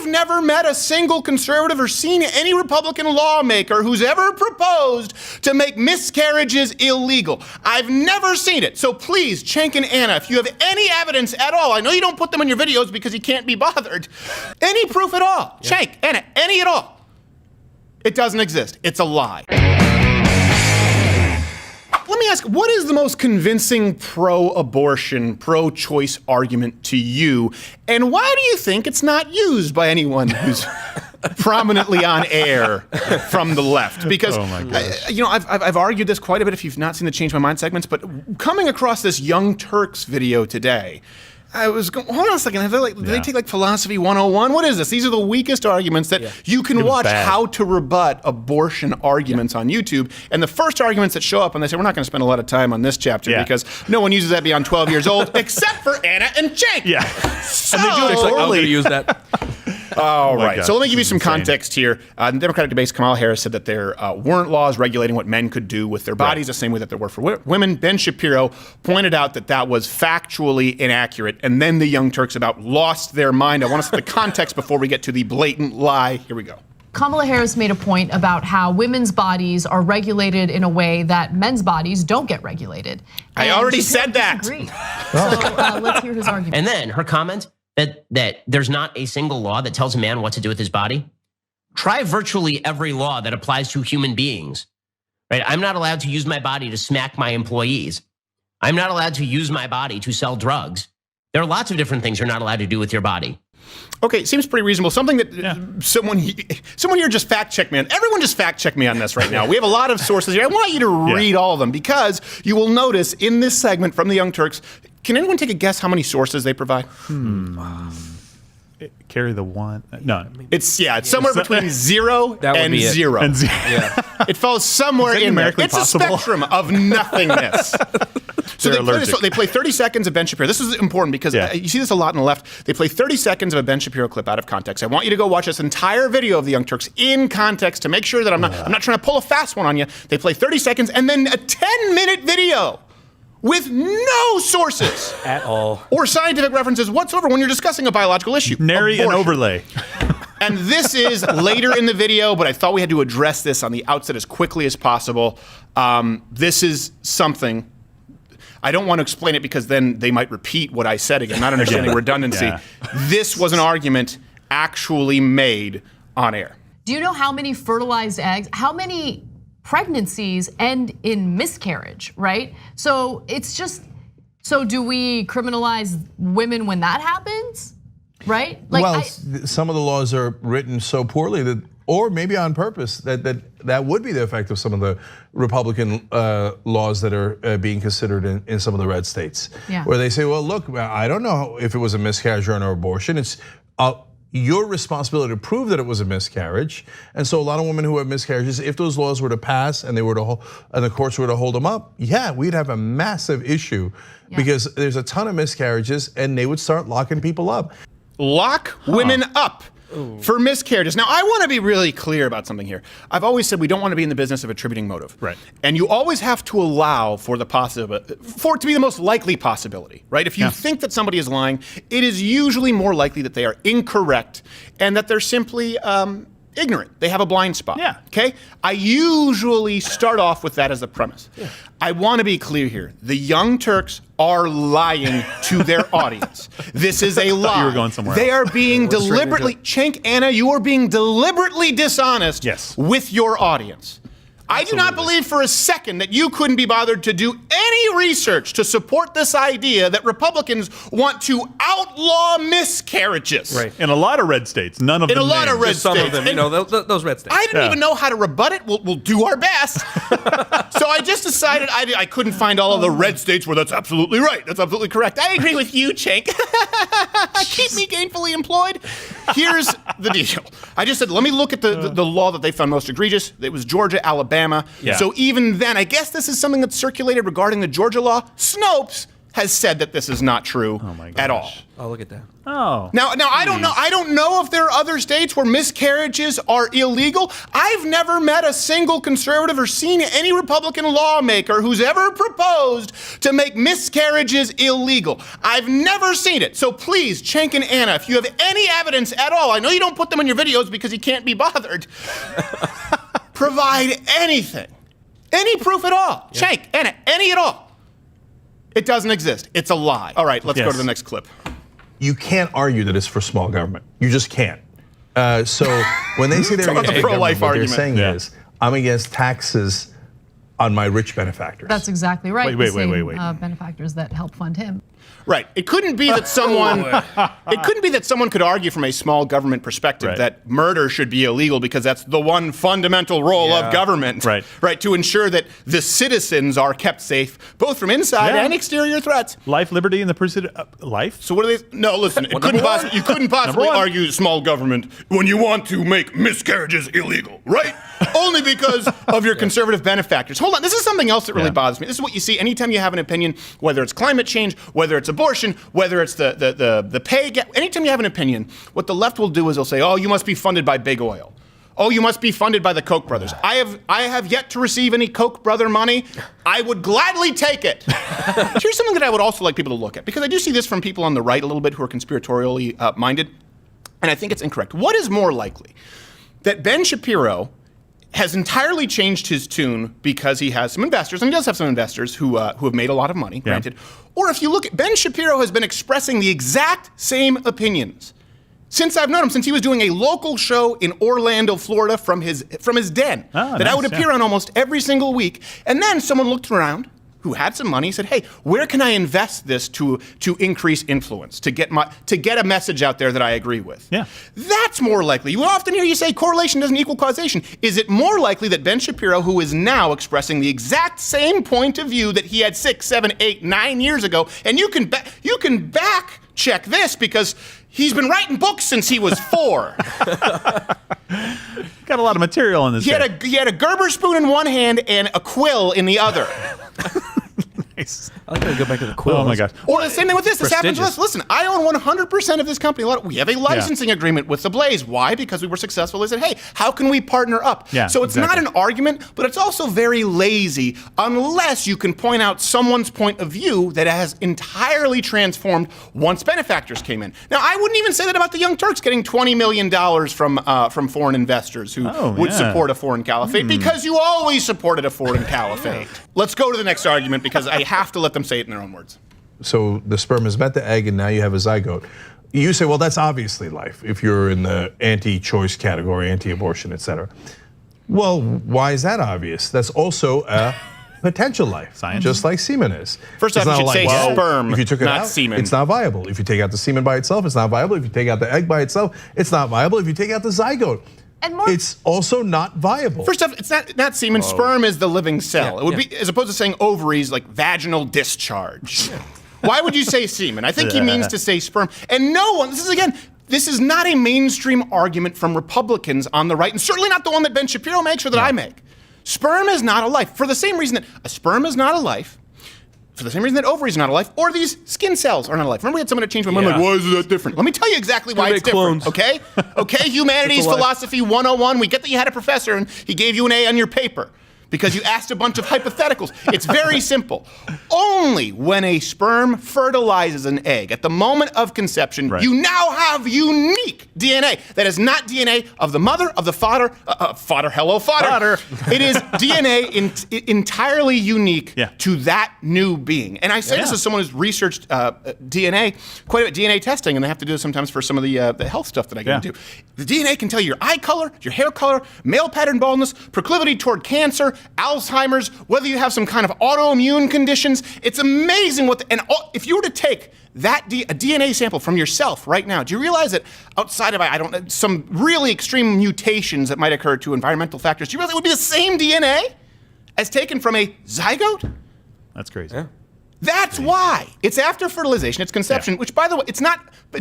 I've never met a single conservative or seen any Republican lawmaker who's ever proposed to make miscarriages illegal. I've never seen it. So please, Cenk and Anna, if you have any evidence at all, I know you don't put them in your videos because you can't be bothered, any proof at all, Cenk, Anna, any at all, it doesn't exist. It's a lie. Let me ask, what is the most convincing pro-abortion, pro-choice argument to you? And why do you think it's not used by anyone who's prominently on air from the left? Because, I've argued this quite a bit if you've not seen the Change My Mind segments, but coming across this Young Turks video today, I was going, hold on a second, do they take like Philosophy 101? What is this? These are the weakest arguments that you can watch how to rebut abortion arguments on YouTube. And the first arguments that show up, and they say, we're not going to spend a lot of time on this chapter because no one uses that beyond 12 years old, except for Anna and Cenk. Yeah. So, and they do it I'm going to use that. All right. So let me give you some context here. In Democratic debates, Kamala Harris said that there weren't laws regulating what men could do with their bodies the same way that there were for women. Ben Shapiro pointed out that that was factually inaccurate. And then the Young Turks about lost their mind. I want to set the context before we get to the blatant lie. Here we go. Kamala Harris made a point about how women's bodies are regulated in a way that men's bodies don't get regulated. I already said that. So let's hear his argument. And then her comment that there's not a single law that tells a man what to do with his body. Try virtually every law that applies to human beings, right? I'm not allowed to use my body to smack my employees. I'm not allowed to use my body to sell drugs. There are lots of different things you're not allowed to do with your body. Okay, seems pretty reasonable. Something that someone here just fact check me on. Everyone just fact check me on this right now. We have a lot of sources here. I want you to read all of them because you will notice in this segment from the Young Turks, can anyone take a guess how many sources they provide? Carry the one. No. It's somewhere between 0 and 0. And zero. It falls somewhere in there. It's possible? a spectrum of nothingness. So they play 30 seconds of Ben Shapiro. This is important because you see this a lot on the left. They play 30 seconds of a Ben Shapiro clip out of context. I want you to go watch this entire video of the Young Turks in context to make sure that I'm not trying to pull a fast one on you. They play 30 seconds and then a 10-minute video with no sources at all or scientific references whatsoever when you're discussing a biological issue. Nary an overlay. And this is later in the video, but I thought we had to address this on the outset as quickly as possible. This is something, I don't want to explain it because then they might repeat what I said again, not understanding redundancy. This was an argument actually made on air. Do you know how many fertilized eggs, how many pregnancies end in miscarriage, right? So it's just, so do we criminalize women when that happens, right? Like some of the laws are written so poorly that, or maybe on purpose, that would be the effect of some of the Republican laws that are being considered in some of the red states. Where they say, well, look, I don't know if it was a miscarriage or an abortion. It's your responsibility to prove that it was a miscarriage. And so a lot of women who have miscarriages, if those laws were to pass and the courts were to hold them up, we'd have a massive issue because there's a ton of miscarriages and they would start locking people up. Lock women up for miscarriages. Now, I want to be really clear about something here. I've always said we don't want to be in the business of attributing motive. Right. And you always have to allow for it to be the most likely possibility, right? If you think that somebody is lying, it is usually more likely that they are incorrect and that they're simply ignorant. They have a blind spot. Okay? I usually start off with that as the premise. I want to be clear here. The Young Turks are lying to their audience. This is a lie. You were going somewhere they else. are being deliberately, Cenk, Anna, you are being deliberately dishonest with your audience. I do not believe for a second that you couldn't be bothered to do any research to support this idea that Republicans want to outlaw miscarriages. Right. In a lot of red states, none of them. In a lot of red Just some states. of them, those red states. I didn't even know how to rebut it. We'll do our best. So I just decided I couldn't find all of the red states where that's absolutely right. That's absolutely correct. I agree with you, Cenk. Keep me gainfully employed. Here's the deal. I just said, let me look at the law that they found most egregious. It was Georgia, Alabama. So even then, I guess this is something that's circulated regarding the Georgia law. Snopes has said that this is not true at all. Oh, look at that. Oh. Now I don't know. I don't know if there are other states where miscarriages are illegal. I've never met a single conservative or seen any Republican lawmaker who's ever proposed to make miscarriages illegal. I've never seen it. So please, Cenk and Anna, if you have any evidence at all, I know you don't put them in your videos because you can't be bothered. Provide anything, any proof at all. Yeah. Cenk, Anna, any at all. It doesn't exist. It's a lie. All right, let's go to the next clip. You can't argue that it's for small government. You just can't. So when they say they're against big government, what they're saying is, I'm against taxes on my rich benefactors. That's exactly right. Wait. Benefactors that help fund him. Right. It couldn't be that someone. It couldn't be that someone could argue from a small government perspective that murder should be illegal because that's the one fundamental role of government. Right. Right. To ensure that the citizens are kept safe, both from inside and exterior threats. Life, liberty, and the pursuit of life. So what are they? No, listen. You couldn't possibly argue small government when you want to make miscarriages illegal, right? Only because of your conservative benefactors. Hold on. This is something else that really bothers me. This is what you see anytime you have an opinion, whether it's climate change, whether it's abortion, whether it's the pay gap. Anytime you have an opinion, what the left will do is they'll say, "Oh, you must be funded by big oil. Oh, you must be funded by the Koch brothers." I have yet to receive any Koch brother money. I would gladly take it. Here's something that I would also like people to look at, because I do see this from people on the right a little bit who are conspiratorially minded, and I think it's incorrect. What is more likely? That Ben Shapiro has entirely changed his tune because he has some investors, and he does have some investors who have made a lot of money, granted. Or if you look at Ben Shapiro has been expressing the exact same opinions since I've known him, since he was doing a local show in Orlando, Florida from his den that I would appear on almost every single week. And then someone looked around who had some money, said, "Hey, where can I invest this to increase influence, to get a message out there that I agree with?" Yeah. That's more likely. You often hear you say correlation doesn't equal causation. Is it more likely that Ben Shapiro, who is now expressing the exact same point of view that he had 6, 7, 8, 9 years ago, and you can back check this because he's been writing books since he was 4. Got a lot of material on this. He had a Gerber spoon in one hand and a quill in the other. Nice. I like to go back to the quill. Oh my gosh. Or the same thing with this. This happens to us. Prestigious. Listen, I own 100% of this company. We have a licensing agreement with The Blaze. Why? Because we were successful. They said, "Hey, how can we partner up?" Yeah, so it's not an argument, but it's also very lazy unless you can point out someone's point of view that has entirely transformed once benefactors came in. Now, I wouldn't even say that about the Young Turks getting $20 million from foreign investors who would support a foreign caliphate, because you always supported a foreign caliphate. Let's go to the next argument because I have to let them say it in their own words. So the sperm has met the egg and now you have a zygote. You say, well, that's obviously life if you're in the anti-choice category, anti-abortion, et cetera. Well, why is that obvious? That's also a potential life, Science. just like semen is. First off, you should say sperm, if you took it not out, semen. it's not viable. If you take out the semen by itself, it's not viable. If you take out the egg by itself, it's not viable. If you take out the zygote, it's also not viable. First off, it's not semen. Sperm is the living cell. It would be, as opposed to saying ovaries, like vaginal discharge. Why would you say semen? I think he means to say sperm. And no one, this is not a mainstream argument from Republicans on the right, and certainly not the one that Ben Shapiro makes or that I make. Sperm is not a life. For the same reason that a sperm is not a life, for the same reason that ovaries are not a life, or these skin cells are not a life. Remember we had someone that changed my mind, like, why is that different? Let me tell you exactly why it's different, okay? Okay, humanities, philosophy 101, we get that you had a professor and he gave you an A on your paper because you asked a bunch of hypotheticals. It's very simple. Only when a sperm fertilizes an egg at the moment of conception, you now have unique DNA. That is not DNA of the mother, of the fodder. Fodder. It is DNA entirely unique to that new being. And I say this as someone who's researched DNA, quite a bit, DNA testing, and they have to do this sometimes for some of the health stuff that I get into. The DNA can tell you your eye color, your hair color, male pattern baldness, proclivity toward cancer, Alzheimer's, whether you have some kind of autoimmune conditions. It's amazing if you were to take a DNA sample from yourself right now, do you realize that outside of some really extreme mutations that might occur to environmental factors, do you realize it would be the same DNA as taken from a zygote? That's crazy. Yeah. That's why. It's after fertilization, it's conception, which, by the way, it's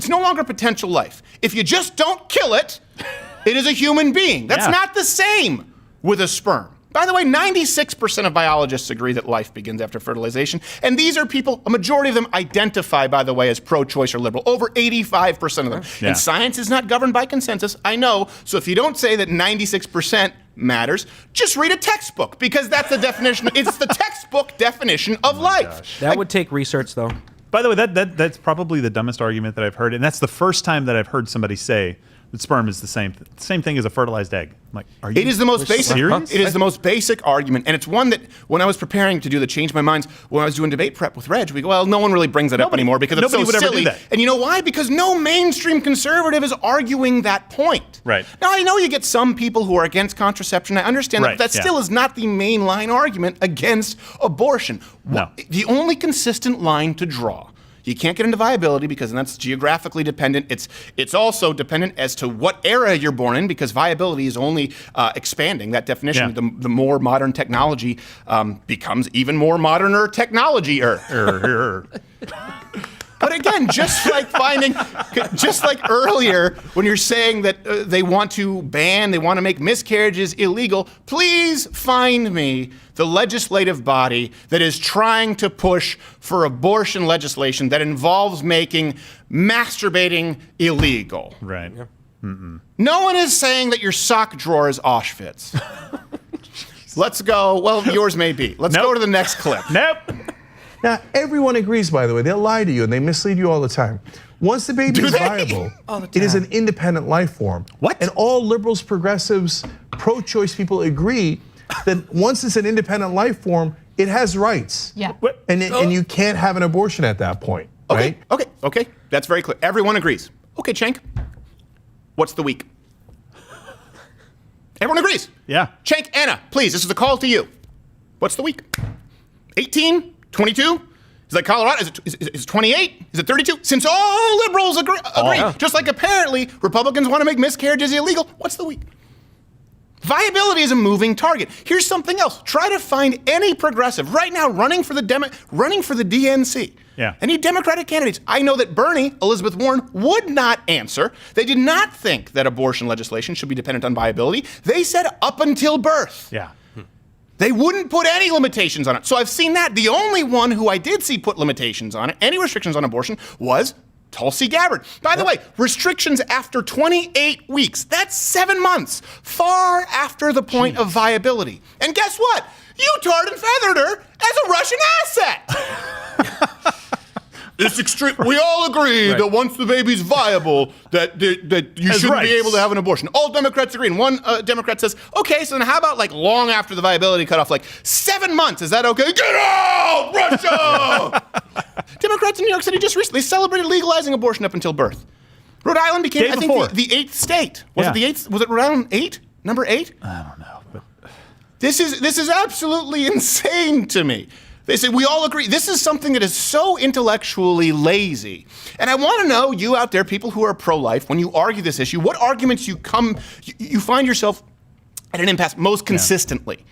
no longer potential life. If you just don't kill it, it is a human being. That's not the same with a sperm. By the way, 96% of biologists agree that life begins after fertilization. And these are people, a majority of them identify, by the way, as pro-choice or liberal. Over 85% of them. Yeah. And science is not governed by consensus, I know. So if you don't say that 96% matters, just read a textbook, because that's the definition. It's the textbook definition of life. That would take research, though. By the way, that's probably the dumbest argument that I've heard, and that's the first time that I've heard somebody say that sperm is the same thing as a fertilized egg. I'm like, are you? It is the most basic. serious? It is the most basic argument, and it's one that when I was preparing to do the Change My Minds, when I was doing debate prep with Reg, we go, well, no one really brings it up anymore because it's so nobody would ever do silly. that. And you know why? Because no mainstream conservative is arguing that point. Right. Now I know you get some people who are against contraception. I understand Right, that yeah. still is not the mainline argument against abortion. No. The only consistent line to draw. You can't get into viability because then that's geographically dependent. It's also dependent as to what era you're born in, because viability is only expanding. That definition, Yeah. the more modern technology becomes even more moderner technology-er. But again, just like earlier, when you're saying that they want to make miscarriages illegal, please find me the legislative body that is trying to push for abortion legislation that involves making masturbating illegal. Right. No one is saying that your sock drawer is Auschwitz. Let's go. Well, yours may be. Let's Nope. go to the next clip. Nope. Now, everyone agrees, by the way, they'll lie to you and they mislead you all the time. Once the baby is they? viable, it is an independent life form. What? And all liberals, progressives, pro-choice people agree that once it's an independent life form, it has rights. Yeah. What? And you can't have an abortion at that point, right? Okay. That's very clear. Everyone agrees. Okay, Cenk. What's the week? Everyone agrees. Yeah. Cenk, Anna, please, this is a call to you. What's the week? 18? 22? Is that Colorado? Is it 28? Is it 32? Since all liberals agree, yeah. just like apparently Republicans want to make miscarriages illegal, what's the week? Viability is a moving target. Here's something else. Try to find any progressive right now running for the DNC. Yeah. Any Democratic candidates. I know that Bernie, Elizabeth Warren, would not answer. They did not think that abortion legislation should be dependent on viability. They said up until birth. Yeah. They wouldn't put any limitations on it. So I've seen that. The only one who I did see put limitations on it, any restrictions on abortion, was Tulsi Gabbard. By the way, restrictions after 28 weeks. That's 7 months, far after the point of viability. And guess what? You tarred and feathered her as a Russian asset. It's extreme. We all agree that once the baby's viable, that you As shouldn't rights. be able to have an abortion. All Democrats agree. And one Democrat says, okay, so then how about like long after the viability cutoff, like 7 months? Is that okay? Get out, Russia! Democrats in New York City just recently celebrated legalizing abortion up until birth. Rhode Island became, Day I before. think, the 8th state. Was Yeah. it the 8th? Was it Rhode Island 8? Number 8? I don't know, but This is absolutely insane to me. They say we all agree. This is something that is so intellectually lazy. And I want to know, you out there, people who are pro-life, when you argue this issue, what arguments you find yourself at an impasse most consistently.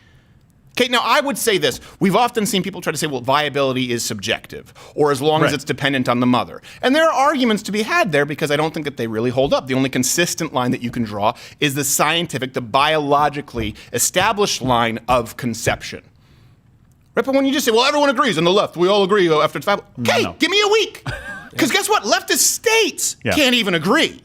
Okay, now I would say this. We've often seen people try to say, well, viability is subjective, or as long as Right. it's dependent on the mother. And there are arguments to be had there because I don't think that they really hold up. The only consistent line that you can draw is the scientific, the biologically established line of conception. Right, but when you just say, well, everyone agrees on the left, we all agree after it's viable. Okay, No. give me a week. Because guess what? Leftist states Yeah. can't even agree.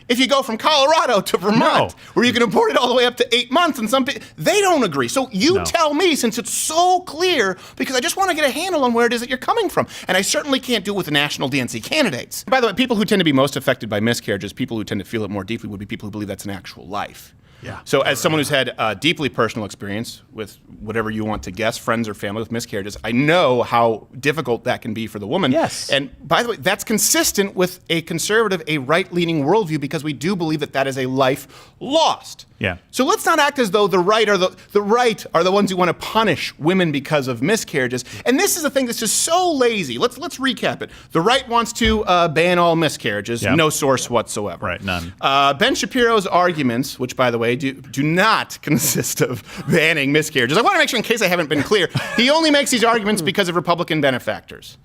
If you go from Colorado to Vermont, No. where you can abort it all the way up to 8 months, and they don't agree. So you No. tell me, since it's so clear, because I just want to get a handle on where it is that you're coming from. And I certainly can't do it with the national DNC candidates. By the way, people who tend to be most affected by miscarriages, people who tend to feel it more deeply, would be people who believe that's an actual life. Yeah. So as someone who's had deeply personal experience with whatever you want to guess, friends or family with miscarriages, I know how difficult that can be for the woman. Yes. And by the way, that's consistent with a conservative, a right-leaning worldview, because we do believe that that is a life lost. Yeah. So let's not act as though the right are the ones who want to punish women because of miscarriages. And this is a thing that's just so lazy. Let's recap it. The right wants to ban all miscarriages. Yeah. No source whatsoever. Right, none. Ben Shapiro's arguments, which by the way do not consist of banning miscarriages. I want to make sure, in case I haven't been clear, he only makes these arguments because of Republican benefactors.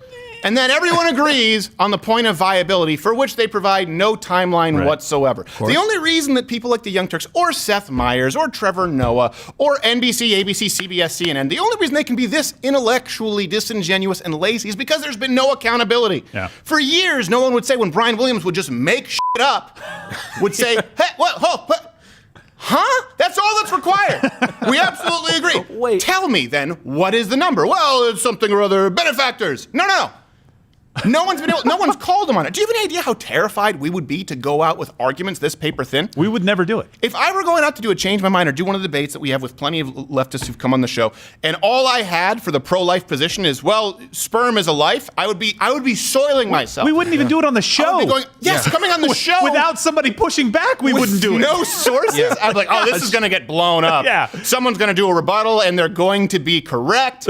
And then everyone agrees on the point of viability, for which they provide no timeline whatsoever. The only reason that people like the Young Turks or Seth Meyers or Trevor Noah or NBC, ABC, CBS, CNN, the only reason they can be this intellectually disingenuous and lazy is because there's been no accountability. Yeah. For years, no one would say, when Brian Williams would just make shit up, would say, hey, what? Huh? That's all that's required. We absolutely agree. Wait. Tell me then, what is the number? Well, it's something or other, benefactors. No. No one's called them on it. Do you have any idea how terrified we would be to go out with arguments this paper thin? We would never do it. If I were going out to do a Change My Mind or do one of the debates that we have with plenty of leftists who've come on the show, and all I had for the pro-life position is, well, sperm is a life, I would be soiling myself. We wouldn't even do it on the show. I would be going, yes, coming on the show. Without somebody pushing back, we wouldn't do it. No sources? I'd be like, oh, this is going to get blown up. Yeah. Someone's going to do a rebuttal and they're going to be correct.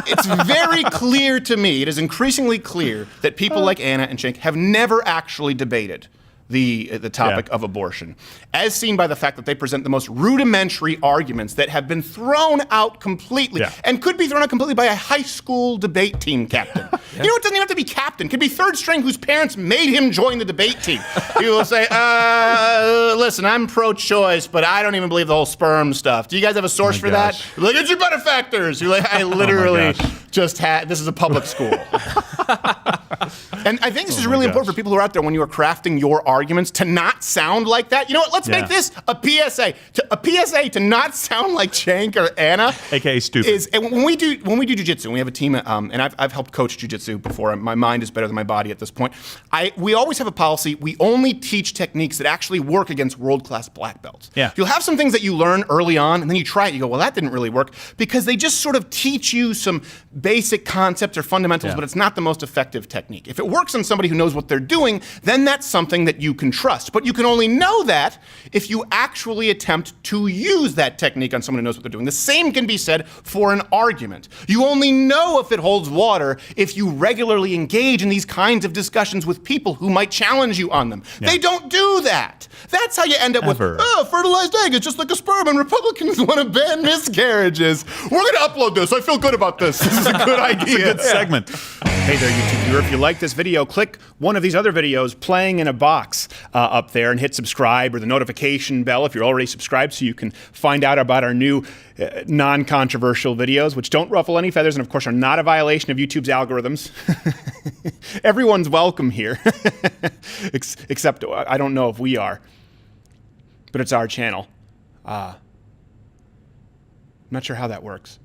It's very clear to me, it is increasingly clear that people like Anna and Cenk have never actually debated the topic of abortion, as seen by the fact that they present the most rudimentary arguments that have been thrown out completely and could be thrown out completely by a high school debate team captain. You know, it doesn't even have to be captain. It could be third string whose parents made him join the debate team. He will say, listen, I'm pro-choice, but I don't even believe the whole sperm stuff. Do you guys have a source for that? Look at your benefactors. You're like, I literally just had, this is a public school. And I think this is really important for people who are out there when you are crafting your arguments to not sound like that. You know what? Let's make this a PSA. A PSA to not sound like Cenk or Anna. AKA stupid. Is, and when we do jujitsu, and we have a team, and I've helped coach jujitsu before. My mind is better than my body at this point. We always have a policy. We only teach techniques that actually work against world-class black belts. Yeah. You'll have some things that you learn early on, and then you try it. You go, well, that didn't really work, because they just sort of teach you some basic concepts or fundamentals, but it's not the most effective technique. If it works on somebody who knows what they're doing, then that's something that you can trust. But you can only know that if you actually attempt to use that technique on someone who knows what they're doing. The same can be said for an argument. You only know if it holds water if you regularly engage in these kinds of discussions with people who might challenge you on them. They don't do that. That's how you end up with, oh, fertilized egg, it's just like a sperm, and Republicans want to ban miscarriages. We're going to upload this. I feel good about this. This is a good idea. Good segment. Hey there, YouTube viewer. If you like this video, click one of these other videos playing in a box up there and hit subscribe, or the notification bell if you're already subscribed, so you can find out about our new non-controversial videos, which don't ruffle any feathers and, of course, are not a violation of YouTube's algorithms. Everyone's welcome here, except I don't know if we are, but it's our channel. I'm not sure how that works.